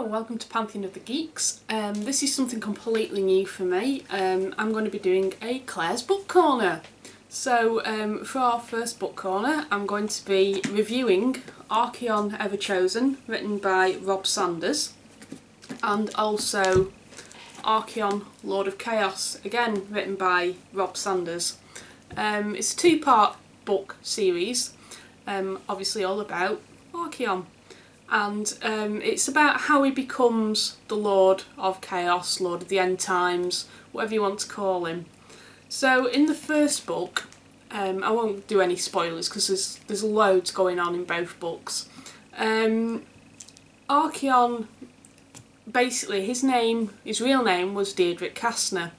welcome to Pantheon of the Geeks. This is something completely new for me. I'm going to be doing a Clare's Book Corner. So for our first book corner I'm going to be reviewing ARCHAON Everchosen, written by Rob Sanders, and also ARCHAON Lord of Chaos, again written by Rob Sanders. It's a two-part book series, obviously all about ARCHAON. And it's about how he becomes the Lord of Chaos, Lord of the End Times, whatever you want to call him. So in the first book, I won't do any spoilers because there's loads going on in both books. ARCHAON, basically his real name was Deirdrick Castner,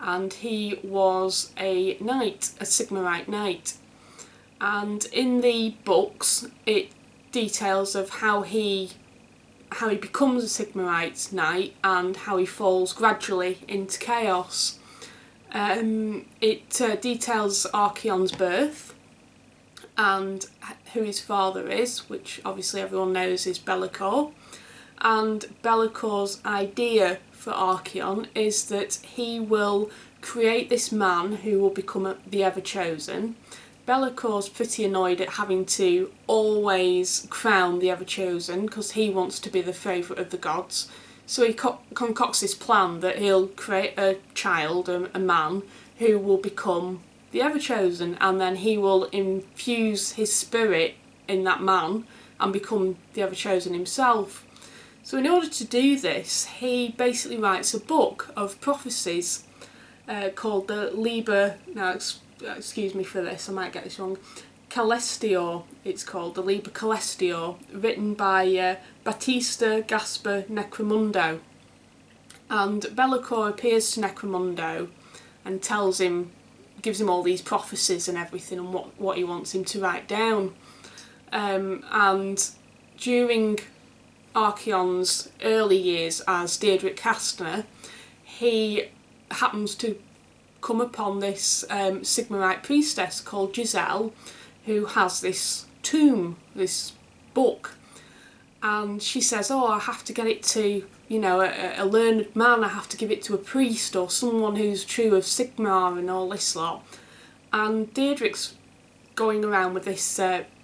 and he was a knight, a Sigmarite knight. And in the books it details of how he becomes a Sigmarite knight and how he falls gradually into chaos. It details ARCHAON's birth and who his father is, which obviously everyone knows is Be'lakor. And Be'lakor's idea for ARCHAON is that he will create this man who will become the Everchosen. Be'lakor's pretty annoyed at having to always crown the Everchosen because he wants to be the favourite of the gods. So he concocts this plan that he'll create a child, a man, who will become the Everchosen, and then he will infuse his spirit in that man and become the Everchosen himself. So in order to do this, he basically writes a book of prophecies called the Liber... Now, excuse me for this, I might get this wrong. Celestior, it's called, the Liber Celestior, written by Battista Gaspar Necromundo. And Be'lakor appears to Necromundo and gives him all these prophecies and everything and what he wants him to write down. And during ARCHAON's early years as Deirdrick Castner, he happens to come upon this Sigmarite priestess called Giselle, who has this tomb, this book, and she says, oh, I have to get it to, you know, a learned man, I have to give it to a priest or someone who's true of Sigmar and all this lot. And Deirdrick's going around with this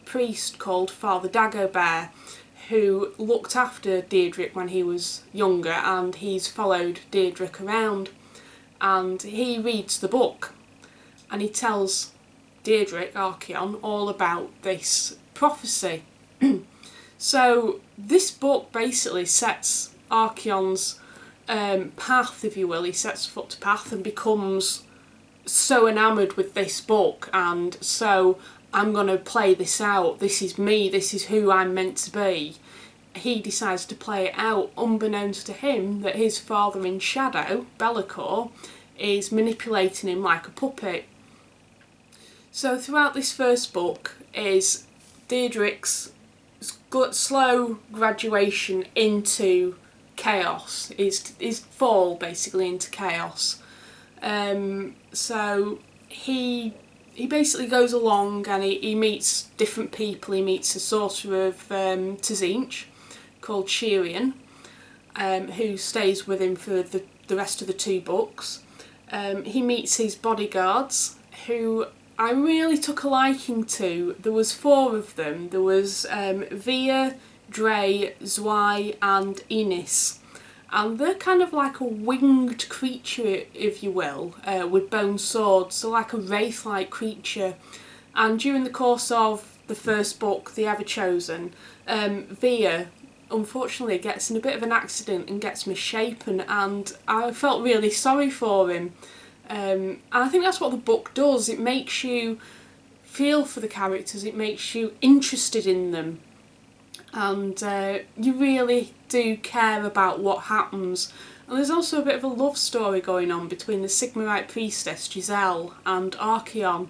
priest called Father Dagobert, who looked after Deirdrick when he was younger, and he's followed Deirdrick around. And he reads the book and he tells Deirdrick, ARCHAON, all about this prophecy. So this book basically sets ARCHAON's path, if you will. He sets foot to path and becomes so enamoured with this book, and so I'm going to play this out, this is me, this is who I'm meant to be. He decides to play it out, unbeknownst to him that his father in shadow, Be'lakor, is manipulating him like a puppet. So throughout this first book is Deirdrick's slow graduation into chaos, his fall basically into chaos. So he basically goes along and he meets different people. He meets a sorcerer of Tzinch called Shirian, who stays with him for the rest of the two books. He meets his bodyguards, who I really took a liking to. There was four of them. There was Via, Dre, Zwei and Enis. And they're kind of like a winged creature, if you will, with bone swords, so like a wraith-like creature. And during the course of the first book, The Everchosen, Via unfortunately gets in a bit of an accident and gets misshapen, and I felt really sorry for him. And I think that's what the book does. It makes you feel for the characters, it makes you interested in them, and you really do care about what happens. And there's also a bit of a love story going on between the Sigmarite priestess Giselle and ARCHAON,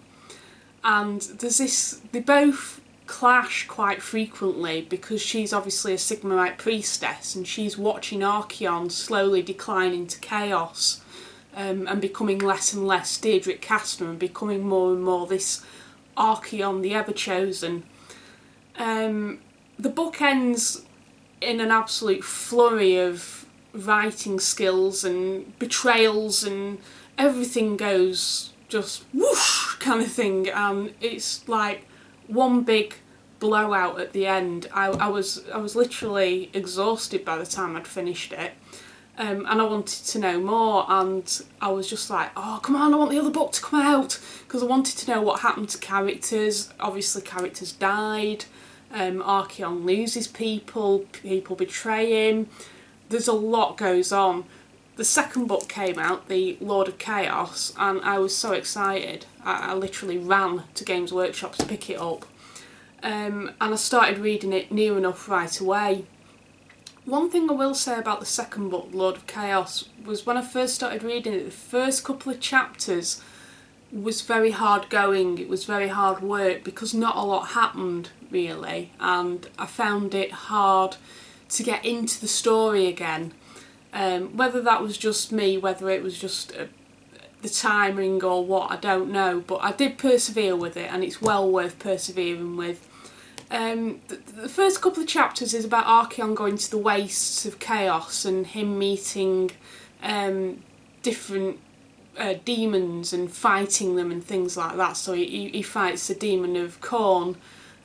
and there's this, they both clash quite frequently because she's obviously a Sigmarite priestess and she's watching ARCHAON slowly decline into chaos, and becoming less and less Deirdrick Castner and becoming more and more this ARCHAON the Everchosen. The book ends in an absolute flurry of writing skills and betrayals, and everything goes just whoosh kind of thing, and it's like one big blowout at the end. I was literally exhausted by the time I'd finished it, and I wanted to know more, and I was just like, oh come on, I want the other book to come out, because I wanted to know what happened to characters. Obviously characters died, ARCHAON loses people betray him, there's a lot goes on. The second book came out, The Lord of Chaos, and I was so excited. I literally ran to Games Workshop to pick it up, and I started reading it near enough right away. One thing I will say about the second book, Lord of Chaos, was when I first started reading it, the first couple of chapters was very hard going. It was very hard work because not a lot happened really, and I found it hard to get into the story again. Whether that was just me, whether it was just the timing or what, I don't know, but I did persevere with it, and it's well worth persevering with. The first couple of chapters is about ARCHAON going to the wastes of chaos and him meeting different demons and fighting them and things like that. So he fights a demon of Khorne,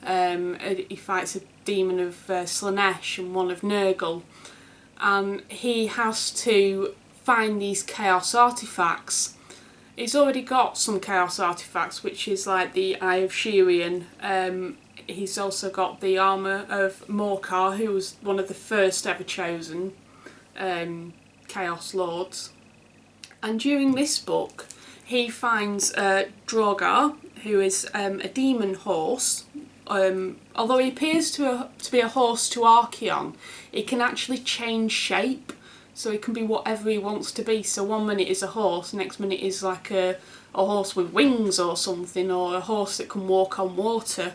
he fights a demon of Slaanesh and one of Nurgle, and he has to find these chaos artifacts. He's already got some chaos artifacts, which is like the Eye of Shirian. He's also got the armour of Morcar, who was one of the first Everchosen Chaos Lords. And during this book, he finds Drogar, who is a demon horse. Although he appears to be a horse to ARCHAON, he can actually change shape, so he can be whatever he wants to be. So one minute is a horse, next minute is like a horse with wings or something, or a horse that can walk on water.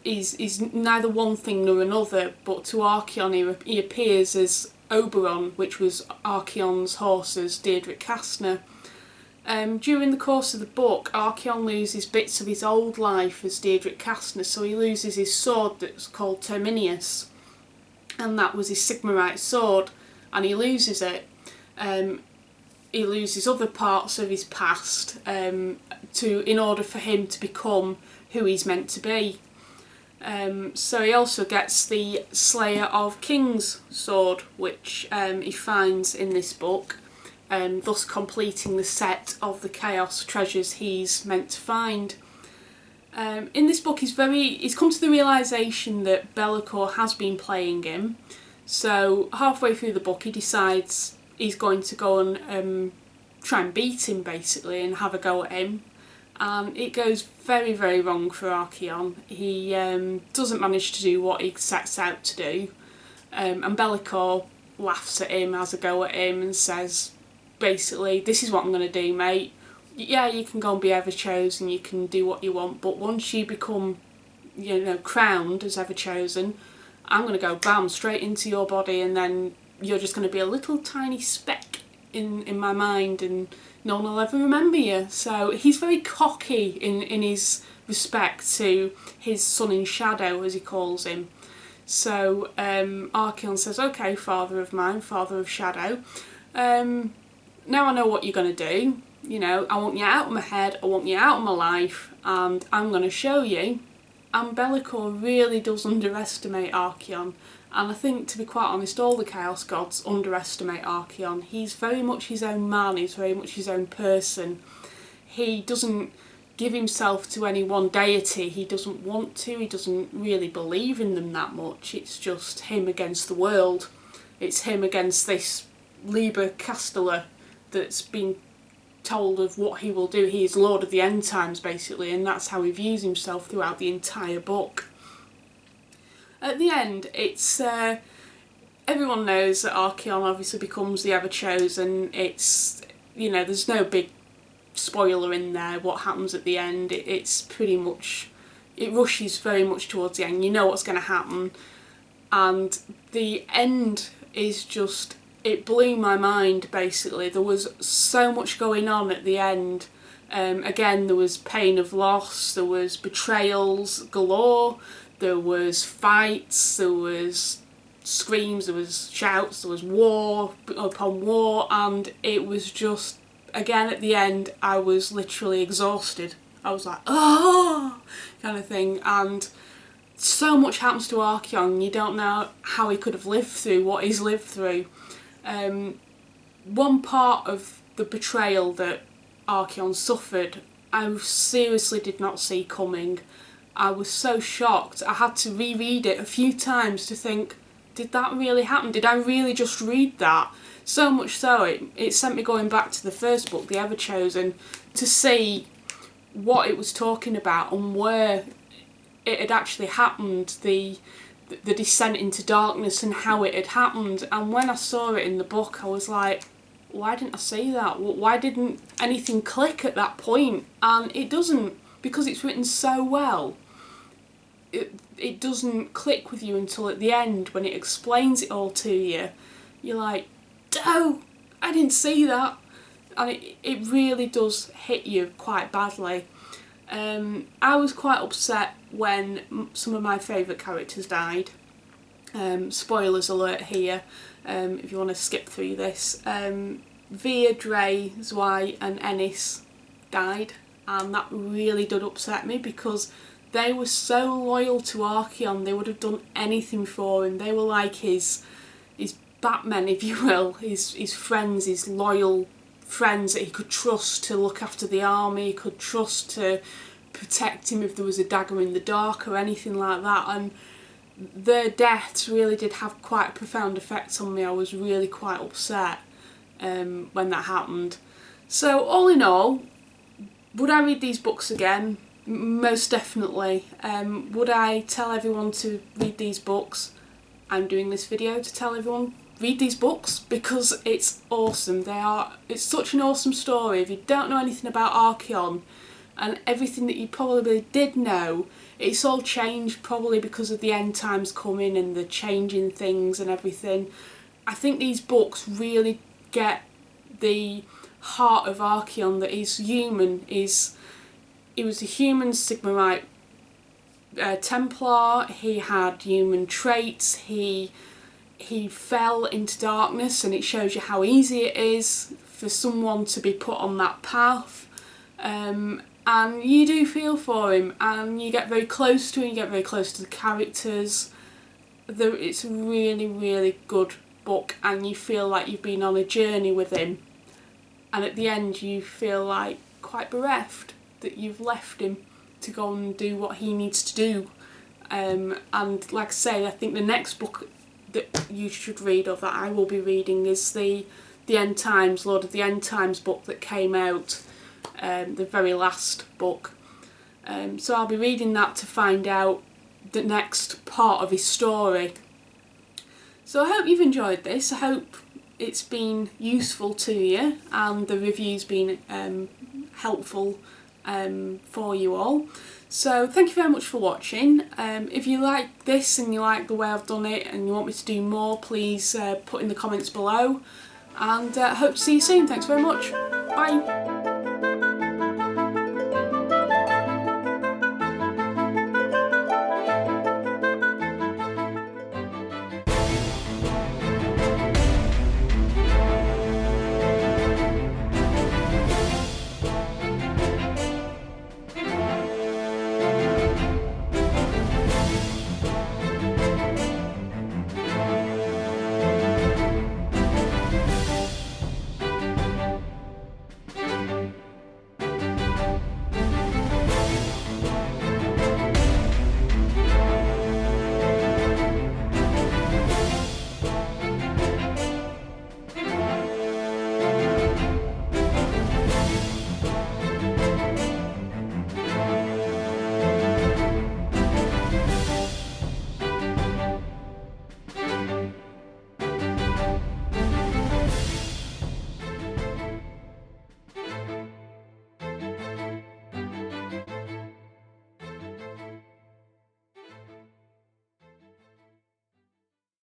He's neither one thing nor another, but to ARCHAON he appears as Oberon, which was ARCHAON's horse as Deirdre Kastner. During the course of the book, ARCHAON loses bits of his old life as Deirdre Kastner, so he loses his sword that's called Terminius, and that was his Sigmarite sword, and he loses it. He loses other parts of his past in order for him to become who he's meant to be. So he also gets the Slayer of Kings sword, which he finds in this book, thus completing the set of the chaos treasures he's meant to find. In this book he's come to the realisation that Bellicor has been playing him, so halfway through the book he decides he's going to go and try and beat him basically and have a go at him. And it goes very, very wrong for ARCHAON. He doesn't manage to do what he sets out to do, and Bellicor laughs at him, has a go at him, and says basically, this is what I'm going to do, mate. Yeah, you can go and be Everchosen, you can do what you want, but once you become, crowned as Everchosen, I'm going to go bam straight into your body, and then you're just going to be a little tiny speck in my mind, and no one will ever remember you. So he's very cocky in his respect to his son in shadow, as he calls him. So ARCHAON says, okay, father of mine, father of shadow, now I know what you're going to do. I want you out of my head, I want you out of my life, and I'm going to show you. And Bellicor really does underestimate ARCHAON. And I think, to be quite honest, all the Chaos Gods underestimate ARCHAON. He's very much his own man, he's very much his own person. He doesn't give himself to any one deity, he doesn't want to, he doesn't really believe in them that much. It's just him against the world. It's him against this Liber Castellar that's been told of what he will do. He is Lord of the End Times, basically, and that's how he views himself throughout the entire book. At the end, it's everyone knows that ARCHAON obviously becomes the Everchosen. It's, there's no big spoiler in there what happens at the end. It's pretty much, it rushes very much towards the end. You know what's going to happen, and the end is just, it blew my mind basically. There was so much going on at the end. Again, there was pain of loss, there was betrayals galore, there was fights, there was screams, there was shouts, there was war upon war, and it was just, again at the end, I was literally exhausted. I was like, oh, kind of thing, and so much happens to ARCHAON, you don't know how he could have lived through what he's lived through. One part of the betrayal that ARCHAON suffered, I seriously did not see coming. I was so shocked. I had to reread it a few times to think, did that really happen? Did I really just read that? So much so, it sent me going back to the first book, the Everchosen, to see what it was talking about and where it had actually happened, the descent into darkness and how it had happened. And when I saw it in the book, I was like, why didn't I see that? Why didn't anything click at that point? And it doesn't, because it's written so well. It doesn't click with you until at the end when it explains it all to you. You're like, oh, I didn't see that. And it really does hit you quite badly. I was quite upset when some of my favourite characters died. Spoilers alert here, if you want to skip through this. Via, Dre, Zwei and Ennis died, and that really did upset me because they were so loyal to ARCHAON. They would have done anything for him. They were like his Batman, if you will, his friends, his loyal friends that he could trust to look after the army, he could trust to protect him if there was a dagger in the dark or anything like that. And their deaths really did have quite a profound effect on me. I was really quite upset when that happened. So all in all, would I read these books again? Most definitely. Would I tell everyone to read these books? I'm doing this video to tell everyone read these books because it's awesome. It's such an awesome story. If you don't know anything about ARCHAON and everything that you probably did know, it's all changed probably because of the end times coming and the changing things and everything. I think these books really get the heart of ARCHAON, that he's human. He was a human Sigmarite Templar. He had human traits. He fell into darkness, and it shows you how easy it is for someone to be put on that path. And you do feel for him, and you get very close to him, you get very close to the characters. It's a really, really good book, and you feel like you've been on a journey with him. And at the end you feel like quite bereft that you've left him to go and do what he needs to do. And like I say, I think the next book that you should read, or that I will be reading, is the End Times, Lord of the End Times book that came out, the very last book. So I'll be reading that to find out the next part of his story. So I hope you've enjoyed this. I hope it's been useful to you and the review's been helpful for you all. So thank you very much for watching. If you like this and you like the way I've done it and you want me to do more, please put in the comments below, and I hope to see you soon. Thanks very much. Bye.